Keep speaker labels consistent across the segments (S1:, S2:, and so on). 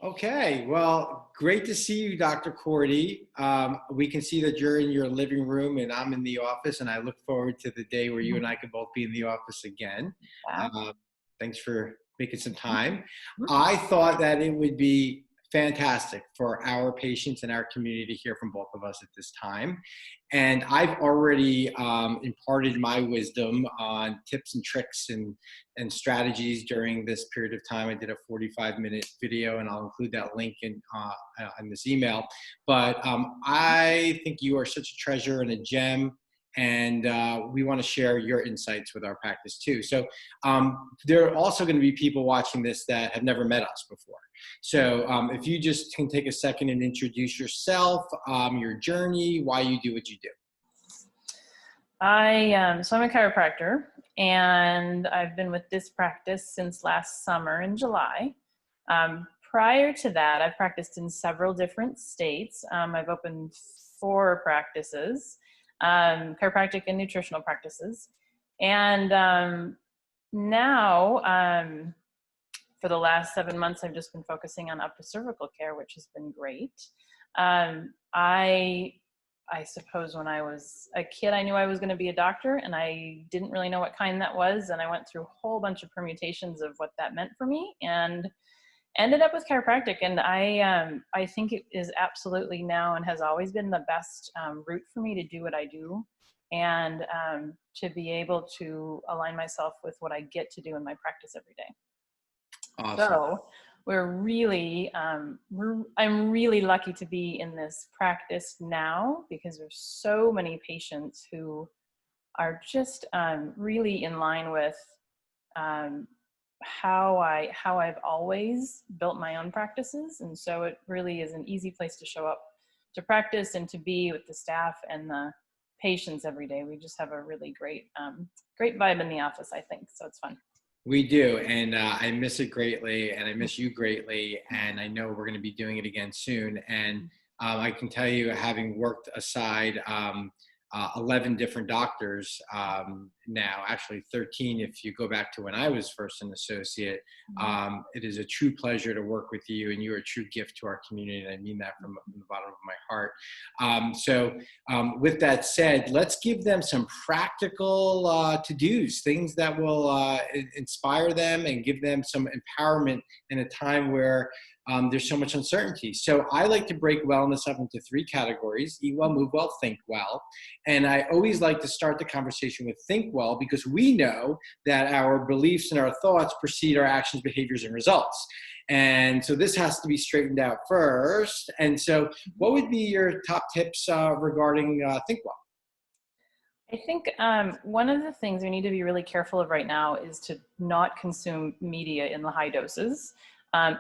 S1: Okay, well, great to see you, Dr. Cordie. We can see that you're in your living room and I'm in the office, and I look forward to the day where you and I can both be in the office again.
S2: Back.
S1: Uh, Thanks for making some time. I thought that it would be fantastic for our patients and our community to hear from both of us at this time. And I've already imparted my wisdom on tips and tricks and strategies during this period of time. I did a 45-minute video, and I'll include that link in this email. But I think you are such a treasure and a gem, and we want to share your insights with our practice too. So there are also going to be people watching this that have never met us before. So if you just can take a second and introduce yourself, your journey, why you do what you do.
S2: So I'm a chiropractor, and I've been with this practice since last summer in July. Prior to that, I've practiced in several different states. I've opened 4 practices, chiropractic and nutritional practices. And now, for the last 7 months, I've just been focusing on upper cervical care, which has been great. I suppose when I was a kid, I knew I was going to be a doctor, and I didn't really know what kind that was. And I went through a whole bunch of permutations of what that meant for me, and ended up with chiropractic. And I think it is absolutely now and has always been the best route for me to do what I do, and to be able to align myself with what I get to do in my practice every day.
S1: Awesome.
S2: So I'm really lucky to be in this practice now, because there's so many patients who are just really in line with how I've always built my own practices. And so it really is an easy place to show up to practice and to be with the staff and the patients every day. We just have a really great vibe in the office, I think. So it's fun.
S1: We do, and I miss it greatly, and I miss you greatly, and I know we're going to be doing it again soon. And I can tell you, having worked aside 11 different doctors now, actually 13 if you go back to when I was first an associate. It is a true pleasure to work with you, and you're a true gift to our community, and I mean that from the bottom of my heart. With that said, let's give them some practical to-dos, things that will inspire them and give them some empowerment in a time where there's so much uncertainty. So I like to break wellness up into 3 categories: eat well, move well, think well. And I always like to start the conversation with think well, because we know that our beliefs and our thoughts precede our actions, behaviors, and results. And so this has to be straightened out first. And so what would be your top tips regarding think well?
S2: I think one of the things we need to be really careful of right now is to not consume media in the high doses.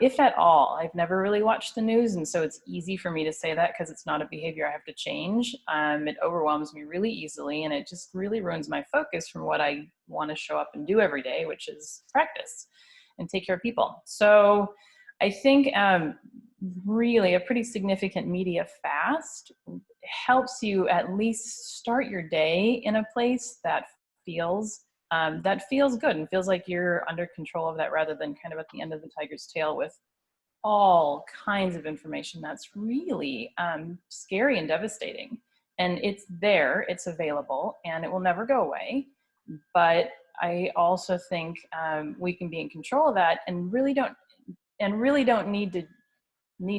S2: If at all. I've never really watched the news, and so it's easy for me to say that because it's not a behavior I have to change. It overwhelms me really easily, and it just really ruins my focus from what I want to show up and do every day, which is practice and take care of people. So I think really a pretty significant media fast helps you at least start your day in a place that feels good and feels like you're under control of that, rather than kind of at the end of the tiger's tail with all kinds of information that's really scary and devastating. And it's there, it's available, and it will never go away. But I also think we can be in control of that, and really don't need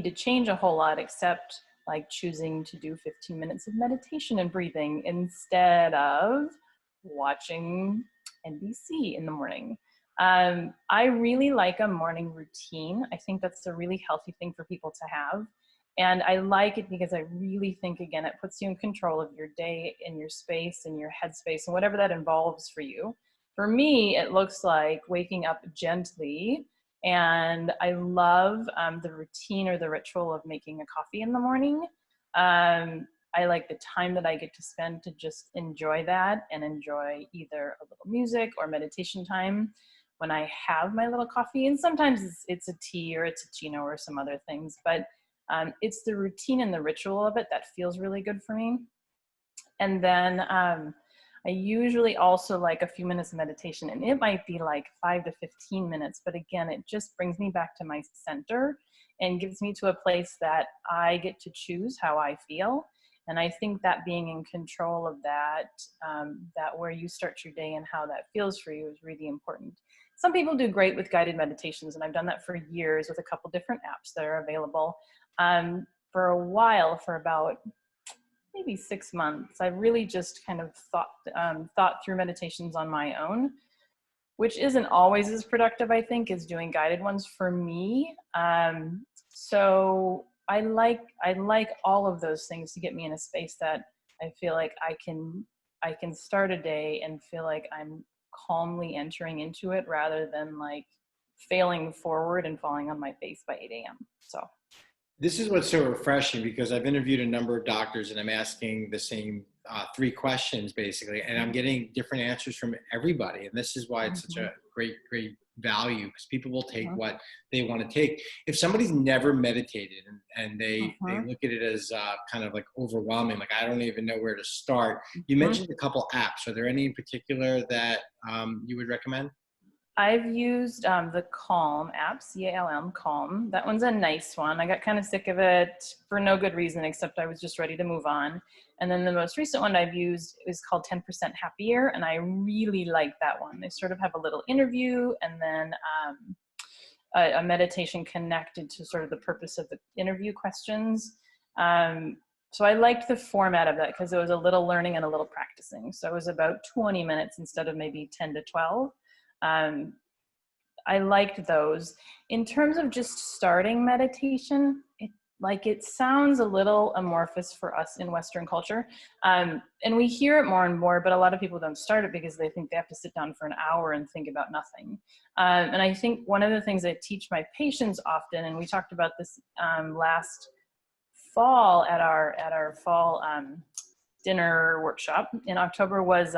S2: to change a whole lot, except like choosing to do 15 minutes of meditation and breathing instead of watching NBC in the morning. I really like a morning routine. I think that's a really healthy thing for people to have. And I like it because I really think, again, it puts you in control of your day and your space and your headspace and whatever that involves for you. For me, it looks like waking up gently. And I love the routine or the ritual of making a coffee in the morning. I like the time that I get to spend to just enjoy that and enjoy either a little music or meditation time when I have my little coffee. And sometimes it's a tea or it's a chino or some other things, but it's the routine and the ritual of it that feels really good for me. And then I I usually also like a few minutes of meditation, and it might be like 5 to 15 minutes, but again, it just brings me back to my center and gives me to a place that I get to choose how I feel. And I think that being in control of that, that where you start your day and how that feels for you is really important. Some people do great with guided meditations, and I've done that for years with a couple different apps that are available. For a while, for about maybe 6 months, I really just kind of thought through meditations on my own, which isn't always as productive, I think, as doing guided ones for me. So I like all of those things to get me in a space that I feel like I can start a day and feel like I'm calmly entering into it, rather than like failing forward and falling on my face by 8 a.m. So.
S1: This is what's so refreshing, because I've interviewed a number of doctors and I'm asking the same 3 questions basically, and I'm getting different answers from everybody. And this is why it's such a great value, because people will take what they want to take. If somebody's never meditated and they look at it as kind of like overwhelming, like I don't even know where to start. You mentioned a couple apps. Are there any in particular that you would recommend?
S2: I've used the Calm app, C-A-L-M, Calm. That one's a nice one. I got kind of sick of it for no good reason, except I was just ready to move on. And then the most recent one I've used is called 10% Happier, and I really like that one. They sort of have a little interview and then a meditation connected to sort of the purpose of the interview questions. So I liked the format of that because it was a little learning and a little practicing. So it was about 20 minutes instead of maybe 10 to 12. I liked those. In terms of just starting meditation, it sounds a little amorphous for us in Western culture. And we hear it more and more, but a lot of people don't start it because they think they have to sit down for an hour and think about nothing. And I think one of the things I teach my patients often, and we talked about this last fall at our fall dinner workshop in October, was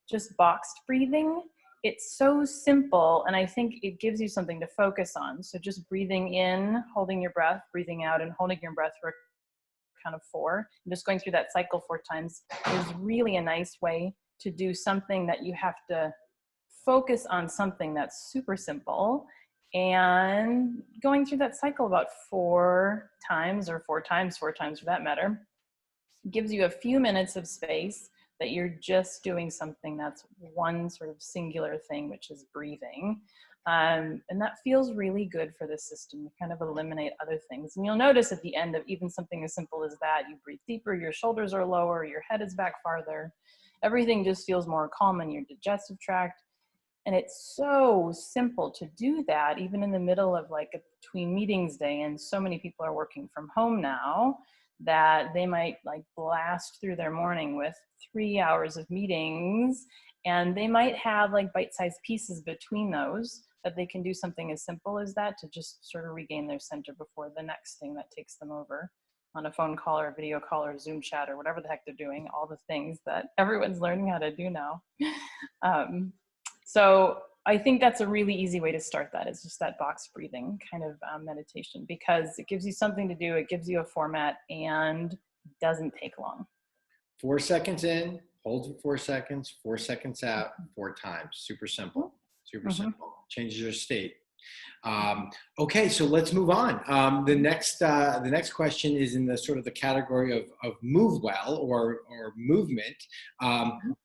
S2: just boxed breathing. It's so simple, and I think it gives you something to focus on. So just breathing in, holding your breath, breathing out, and holding your breath for kind of 4, and just going through that cycle 4 times is really a nice way to do something that you have to focus on, something that's super simple, and going through that cycle about 4 times, or 4 times for that matter, gives you a few minutes of space that you're just doing something that's one sort of singular thing, which is breathing. And that feels really good for the system. You kind of eliminate other things. And you'll notice at the end of even something as simple as that, you breathe deeper, your shoulders are lower, your head is back farther. Everything just feels more calm in your digestive tract. And it's so simple to do that, even in the middle of like a between meetings day. And so many people are working from home now that they might like blast through their morning with 3 hours of meetings, and they might have like bite-sized pieces between those that they can do something as simple as that to just sort of regain their center before the next thing that takes them over on a phone call or a video call or Zoom chat or whatever the heck they're doing, all the things that everyone's learning how to do now. So I think that's a really easy way to start that, is just that box breathing kind of meditation, because it gives you something to do, it gives you a format, and doesn't take long.
S1: 4 seconds in, hold for 4 seconds, 4 seconds out, 4 times. Super simple, super simple. Changes your state. Okay, so let's move on. The next question is in the sort of the category of move well or movement.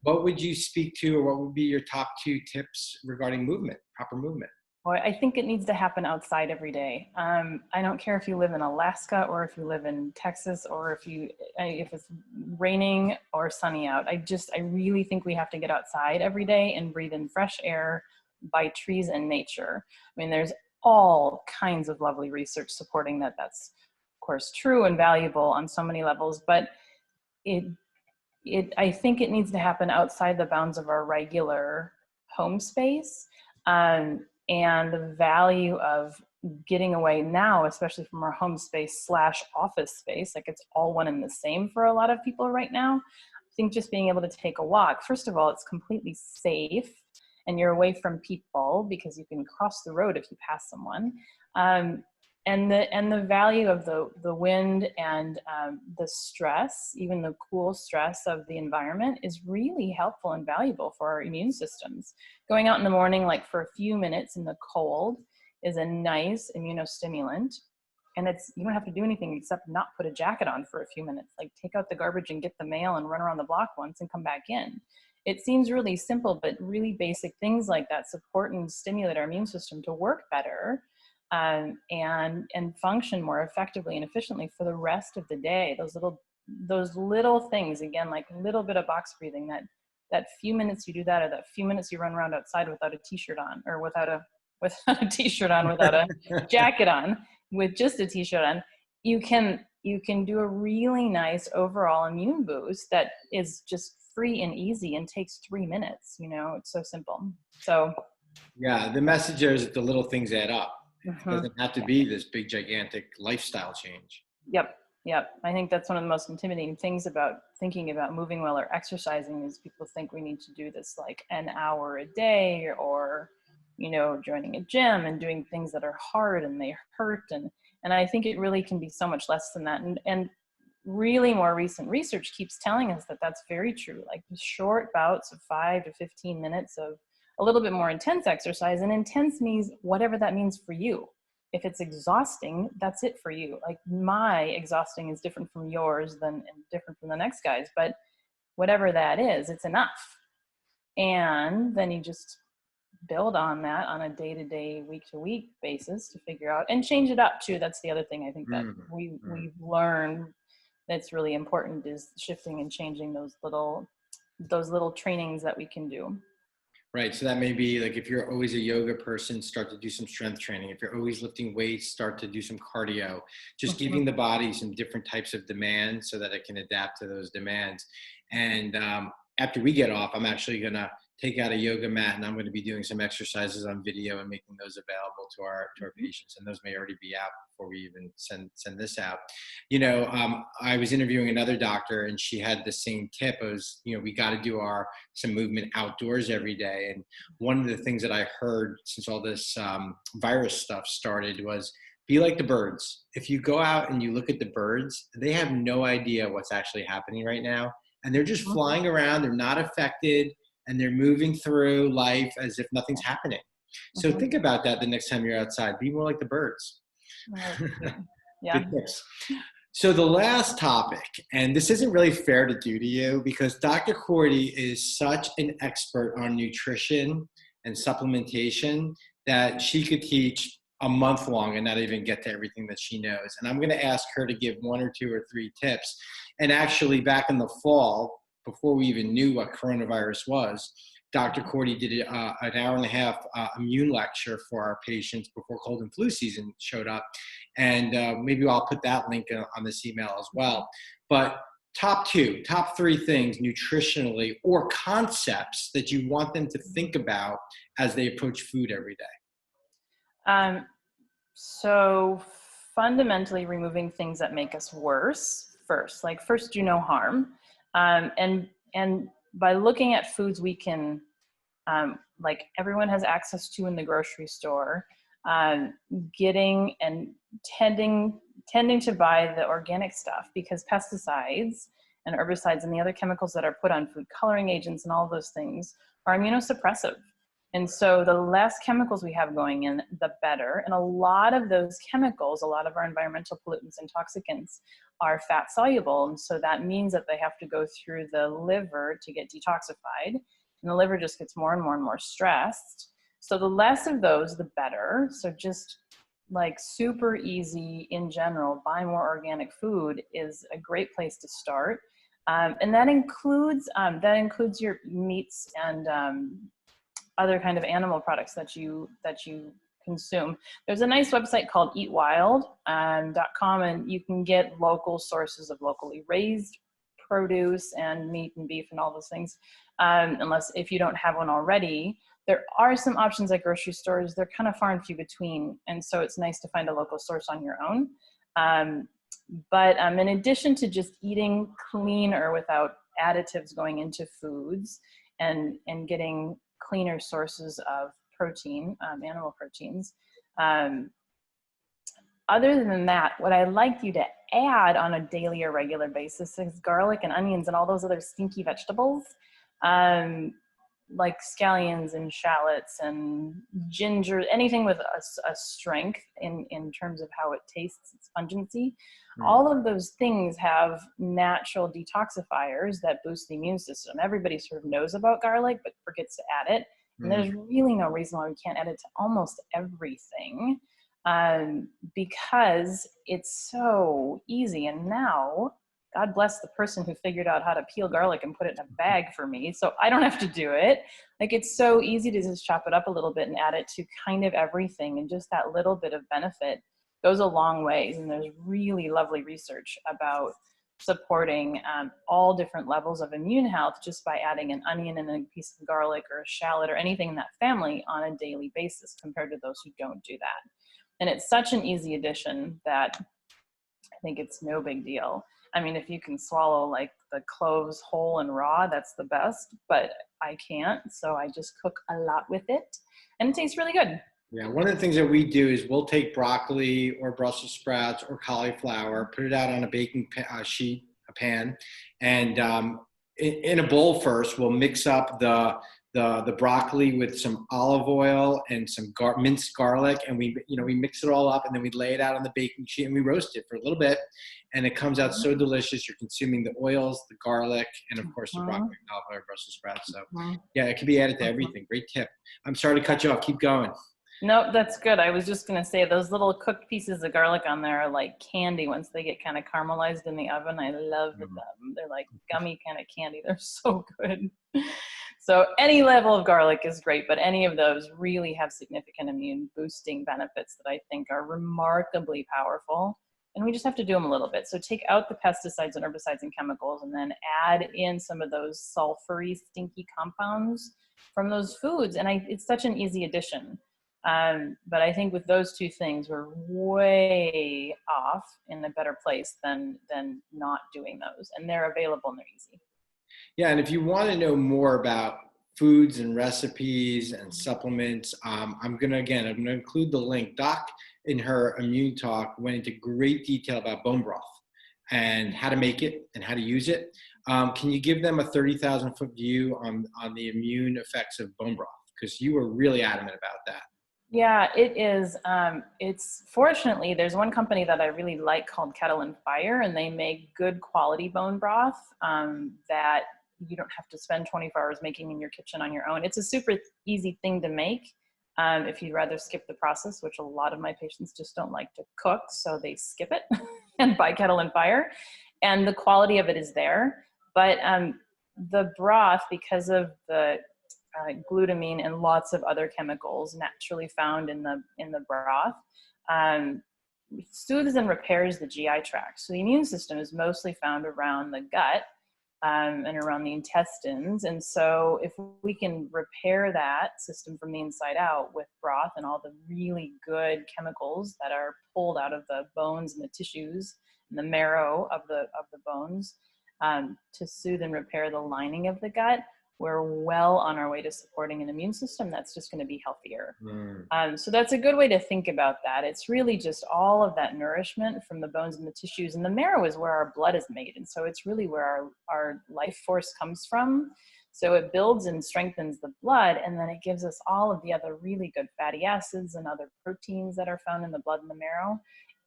S1: What would you speak to, or what would be your top 2 tips regarding movement, proper movement?
S2: Well, I think it needs to happen outside every day. I don't care if you live in Alaska or if you live in Texas, or if it's raining or sunny out. I really think we have to get outside every day and breathe in fresh air by trees and nature. I mean, there's all kinds of lovely research supporting that. That's of course true and valuable on so many levels, but I think it needs to happen outside the bounds of our regular home space. And the value of getting away now, especially from our home space / office space, like it's all one and the same for a lot of people right now. I think just being able to take a walk, first of all, it's completely safe, and you're away from people because you can cross the road if you pass someone. the value of the wind and the stress, even the cool stress of the environment, is really helpful and valuable for our immune systems. Going out in the morning, like for a few minutes in the cold, is a nice immunostimulant. And you don't have to do anything except not put a jacket on for a few minutes. Like take out the garbage and get the mail and run around the block once and come back in. It seems really simple, but really basic things like that support and stimulate our immune system to work better, and function more effectively and efficiently for the rest of the day. Those little things, again, like a little bit of box breathing, that few minutes you do that, or that few minutes you run around outside without a t-shirt on, or without a t-shirt on, without a jacket on, with just a t-shirt on, you can do a really nice overall immune boost that is just free and easy and takes 3 minutes. It's so simple. So
S1: yeah, the message there is that the little things add up.
S2: mm-hmm.
S1: It doesn't have to be this big gigantic lifestyle change.
S2: Yep. I think that's one of the most intimidating things about thinking about moving well or exercising, is people think we need to do this like an hour a day, or joining a gym and doing things that are hard and they hurt, and I think it really can be so much less than that, and really more recent research keeps telling us that that's very true. Like short bouts of 5 to 15 minutes of a little bit more intense exercise, and intense means whatever that means for you. If it's exhausting, that's it for you. Like my exhausting is different from yours and different from the next guy's, but whatever that is, it's enough. And then you just build on that on a day-to-day, week-to-week basis to figure out and change it up too. That's the other thing I think that we've learned that's really important, is shifting and changing those little trainings that we can do.
S1: Right. So that may be like, if you're always a yoga person, start to do some strength training. If you're always lifting weights, start to do some cardio, just giving the body some different types of demands so that it can adapt to those demands. And after we get off, I'm actually going to take out a yoga mat, and I'm going to be doing some exercises on video and making those available to our patients. And those may already be out before we even send this out. I was interviewing another doctor, and she had the same tip. It was, we got to do some movement outdoors every day. And one of the things that I heard since all this virus stuff started was, be like the birds. If you go out and you look at the birds, they have no idea what's actually happening right now. And they're just flying around. They're not affected. And they're moving through life as if nothing's happening. So think about that the next time you're outside. Be more like the birds.
S2: Yeah.
S1: Good tips. So the last topic, and this isn't really fair to do to you, because Dr. Cordie is such an expert on nutrition and supplementation that she could teach a month long and not even get to everything that she knows. And I'm going to ask her to give 1 or 2 or 3 tips. And actually, back in the fall, before we even knew what coronavirus was, Dr. Cordie did an hour and a half immune lecture for our patients before cold and flu season showed up. And maybe I'll put that link on this email as well. But top 3 things nutritionally, or concepts that you want them to think about as they approach food every day.
S2: So fundamentally removing things that make us worse first, like first do no harm. And by looking at foods we can, like everyone has access to in the grocery store, getting and tending to buy the organic stuff, because pesticides and herbicides and the other chemicals that are put on food, coloring agents and all those things, are immunosuppressive. And so the less chemicals we have going in, the better. And a lot of those chemicals, a lot of our environmental pollutants and toxicants, are fat soluble. And so that means that they have to go through the liver to get detoxified. And the liver just gets more and more and more stressed. So the less of those, the better. So just like super easy in general, buy more organic food is a great place to start. And that includes your meats and other kind of animal products that you consume. There's a nice website called eatwild.com, and you can get local sources of locally raised produce and meat and beef and all those things. If you don't have one already, there are some options at grocery stores. They're kind of far and few between, and so it's nice to find a local source on your own. But in addition to just eating clean or without additives going into foods, and getting cleaner sources of protein, animal proteins, Other than that, what I like you to add on a daily or regular basis is garlic and onions and all those other stinky vegetables, like scallions and shallots and ginger, anything with a strength in terms of how it tastes, its pungency. All of those things have natural detoxifiers that boost the immune system. Everybody sort of knows about garlic, but forgets to add it. And there's really no reason why we can't add it to almost everything, because it's so easy. And now, God bless the person who figured out how to peel garlic and put it in a bag for me, so I don't have to do it. Like, it's so easy to just chop it up a little bit and add it to kind of everything, and just that little bit of benefit goes a long ways. And there's really lovely research about supporting all different levels of immune health just by adding an onion and a piece of garlic or a shallot or anything in that family on a daily basis, compared to those who don't do that. And it's such an easy addition that I think it's no big deal. I mean, if you can swallow like the cloves whole and raw, that's the best, but I can't. So I just cook a lot with it, and it tastes really good.
S1: Yeah, one of the things that we do is we'll take broccoli or Brussels sprouts or cauliflower, put it out on a baking sheet, a pan, and in a bowl first, we'll mix up the broccoli with some olive oil and some minced garlic, and we mix it all up, and then we lay it out on the baking sheet and we roast it for a little bit, and it comes out so delicious. You're consuming the oils, the garlic, and of course the broccoli, cauliflower, Brussels sprouts. So yeah, it can be added to everything. Great tip. I'm sorry to cut you off. Keep going.
S2: No, that's good. I was just going to say those little cooked pieces of garlic on there are like candy once they get kind of caramelized in the oven. I love them. They're like gummy kind of candy. They're so good. So any level of garlic is great, but any of those really have significant immune boosting benefits that I think are remarkably powerful. And we just have to do them a little bit. So take out the pesticides and herbicides and chemicals, and then add in some of those sulfury, stinky compounds from those foods. And it's such an easy addition. But I think with those two things, we're way off in a better place than not doing those. And they're available and they're easy.
S1: Yeah, and if you want to know more about foods and recipes and supplements, I'm going to include the link. Doc, in her immune talk, went into great detail about bone broth and how to make it and how to use it. Can you give them a 30,000-foot view on the immune effects of bone broth? Because you were really adamant about that.
S2: Yeah, it is. It's fortunately, there's one company that I really like called Kettle and Fire, and they make good quality bone broth that you don't have to spend 24 hours making in your kitchen on your own. It's a super easy thing to make if you'd rather skip the process, which a lot of my patients just don't like to cook, so they skip it and buy Kettle and Fire. And the quality of it is there. But the broth, because of the glutamine and lots of other chemicals naturally found in the broth, soothes and repairs the GI tract. So the immune system is mostly found around the gut and around the intestines. And so if we can repair that system from the inside out with broth and all the really good chemicals that are pulled out of the bones and the tissues and the marrow of the bones, to soothe and repair the lining of the gut, we're well on our way to supporting an immune system that's just going to be healthier. So that's a good way to think about that. It's really just all of that nourishment from the bones and the tissues, and the marrow is where our blood is made. And so it's really where our life force comes from. So it builds and strengthens the blood, and then it gives us all of the other really good fatty acids and other proteins that are found in the blood and the marrow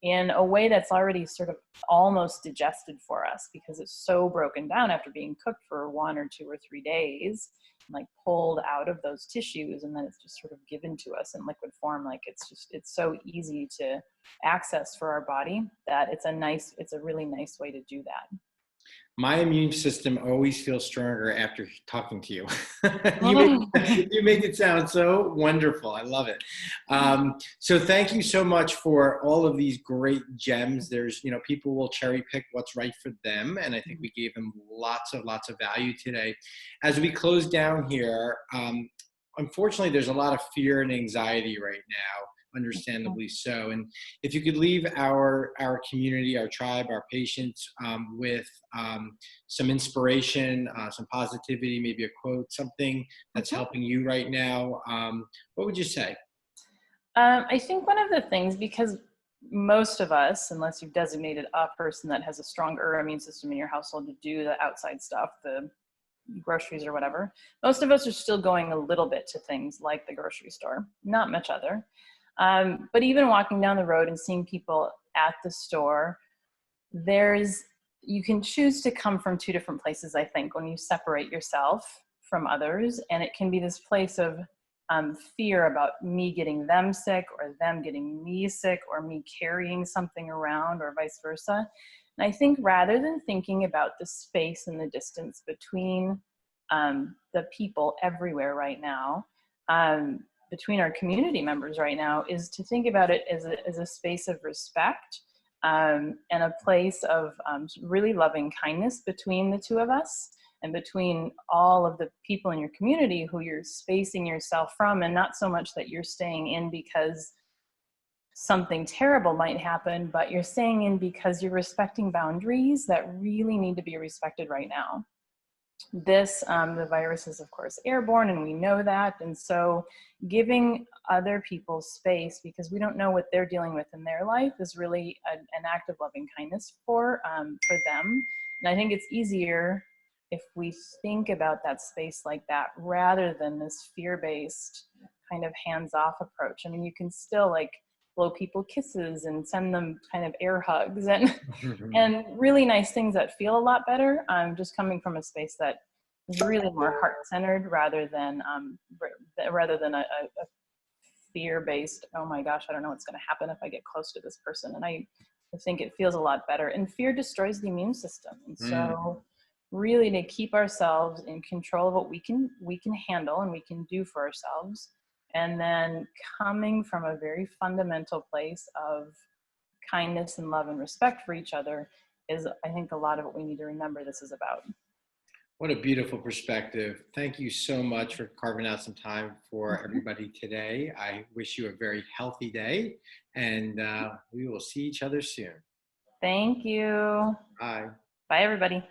S2: in a way that's already sort of almost digested for us, because it's so broken down after being cooked for 1 or 2 or 3 days, like pulled out of those tissues, and then it's just sort of given to us in liquid form. Like it's so easy to access for our body that it's a really nice way to do that.
S1: My immune system always feels stronger after talking to you. You make it sound so wonderful. I love it. So thank you so much for all of these great gems. There's, people will cherry pick what's right for them. And I think we gave them lots of value today. As we close down here, unfortunately, there's a lot of fear and anxiety right now. Understandably so. And if you could leave our community, our tribe, our patients with some inspiration, some positivity, maybe a quote, something that's helping you right now, what would you say?
S2: I think one of the things, because most of us, unless you've designated a person that has a stronger immune system in your household to do the outside stuff, the groceries or whatever, most of us are still going a little bit to things like the grocery store, not much other. But even walking down the road and seeing people at the store, you can choose to come from two different places, I think, when you separate yourself from others. And it can be this place of fear about me getting them sick, or them getting me sick, or me carrying something around, or vice versa. And I think rather than thinking about the space and the distance between the people everywhere right now, between our community members right now, is to think about it as a space of respect, and a place of really loving kindness between the two of us, and between all of the people in your community who you're spacing yourself from, and not so much that you're staying in because something terrible might happen, but you're staying in because you're respecting boundaries that really need to be respected right now. The virus is, of course, airborne, and we know that. And so giving other people space, because we don't know what they're dealing with in their life, is really an act of loving kindness for them. And I think it's easier if we think about that space like that, rather than this fear-based kind of hands-off approach. I mean, you can still like blow people kisses and send them kind of air hugs and and really nice things that feel a lot better. Just coming from a space that is really more heart-centered, rather than a fear-based, oh my gosh, I don't know what's going to happen if I get close to this person. And I think it feels a lot better. And fear destroys the immune system. And so really to keep ourselves in control of what we can handle and we can do for ourselves. And then coming from a very fundamental place of kindness and love and respect for each other is, I think, a lot of what we need to remember this is about.
S1: What a beautiful perspective. Thank you so much for carving out some time for everybody today. I wish you a very healthy day, and we will see each other soon.
S2: Thank you.
S1: Bye.
S2: Bye, everybody.